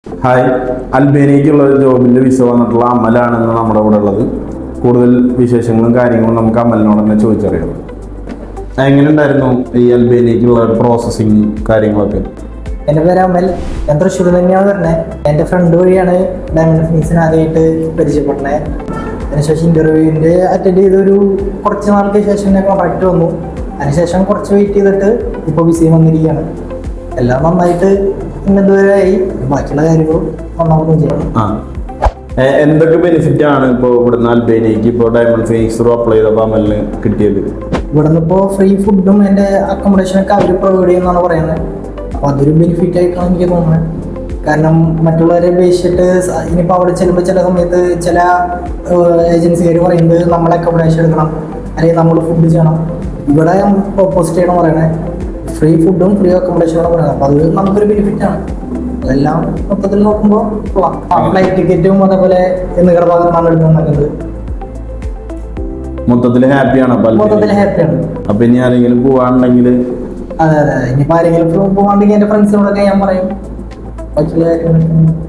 Hi, അൽബേനിയയ്ക്കുള്ള ഒരു ജോബിൻ്റെ visa വന്നിട്ടുള്ള അമലാണെന്ന് നമ്മുടെ ഇവിടെ ഉള്ളത്. കൂടുതൽ വിശേഷങ്ങളും കാര്യങ്ങളും നമുക്ക് അമലിനോട് തന്നെ ചോദിച്ചറിയാം. എങ്ങനെ ഉണ്ടായിരുന്നു ഈ അൽബേനിയയ്ക്കുള്ള പ്രോസസ്സിങ് കാര്യങ്ങളൊക്കെ? എൻ്റെ പേര് അമൽ. ഞാൻ തൃശ്ശൂർ തന്നെയാണ് വരുന്നത്. എൻ്റെ ഫ്രണ്ട് വഴിയാണ് ഡയമണ്ട് ഫിനിക്സിന് ആദ്യമായിട്ട് പരിചയപ്പെട്ടത്. അതിനുശേഷം ഇൻ്റർവ്യൂവിൻ്റെ അറ്റൻഡ് ചെയ്തൊരു കുറച്ച് നാൾക്ക് ശേഷം ഞാൻ കോൺട്രാക്റ്റ് വന്നു. അതിനുശേഷം കുറച്ച് വെയിറ്റ് ചെയ്തിട്ട് ഇപ്പോൾ വിസയും വന്നിരിക്കുകയാണ്. എല്ലാം നന്നായിട്ട് ഇതുവരെയായി. ബാക്കിയുള്ള കാര്യങ്ങളും നന്നാവുകയും ചെയ്യണം. എന്തൊക്കെ ബെനിഫിറ്റ് ആണ് ഇപ്പോൾ ഇവിടുന്ന് അൽബേനിയയ്ക്ക് ഇപ്പോൾ ഡയമണ്ട് ഫിനിക്സ് അപ്ലൈ ചെയ്തപ്പോൾ അമലിന് കിട്ടിയത്? ഇവിടുന്ന് ഇപ്പോൾ ഫ്രീ ഫുഡും എൻ്റെ അക്കോമഡേഷനൊക്കെ അവർ പ്രൊവൈഡ് ചെയ്യുമെന്നാണ് പറയുന്നത്. അപ്പോൾ അതൊരു ബെനിഫിറ്റ് ആയിട്ടാണ് എനിക്ക് തോന്നുന്നത്. കാരണം മറ്റുള്ളവരെ അപേക്ഷിച്ചിട്ട് ഇനിയിപ്പോൾ അവിടെ ചെല്ലുമ്പോൾ ചില സമയത്ത് ചില ഏജൻസിക്കാർ പറയുന്നത് നമ്മൾ അക്കോമഡേഷൻ എടുക്കണം, അല്ലെങ്കിൽ നമ്മൾ ഫുഡ് ചെയ്യണം. ഇവിടെ ഓപ്പോസിറ്റ് ചെയ്യണം പറയണേ, ഫ്രീ ഫുഡും ഫ്രീ അക്കോമഡേഷനാണ് പറയുന്നത്. അപ്പോൾ അത് നമുക്കൊരു ബെനിഫിറ്റാണ്. അതെല്ലാം മൊത്തത്തിൽ നോക്കുമ്പോൾ ഫ്ലൈറ്റ് ടിക്കറ്റും അതേപോലെ എന്നിങ്ങനെ ഭാഗത്താണ് എടുക്കുന്നത്. മൊത്തത്തിൽ ഹാപ്പിയാണ്. മൊത്തത്തിൽ ഹാപ്പിയാണ്. അപ്പൊ ഇനി ആരെങ്കിലും പോവാണെങ്കിൽ അതെ ഇനിയിപ്പോൾ ആരെങ്കിലും പോകാണ്ടെങ്കിൽ എൻ്റെ ഫ്രണ്ട്സിനോടൊക്കെ ഞാൻ പറയും ബാക്കിയുള്ള കാര്യങ്ങളൊക്കെ.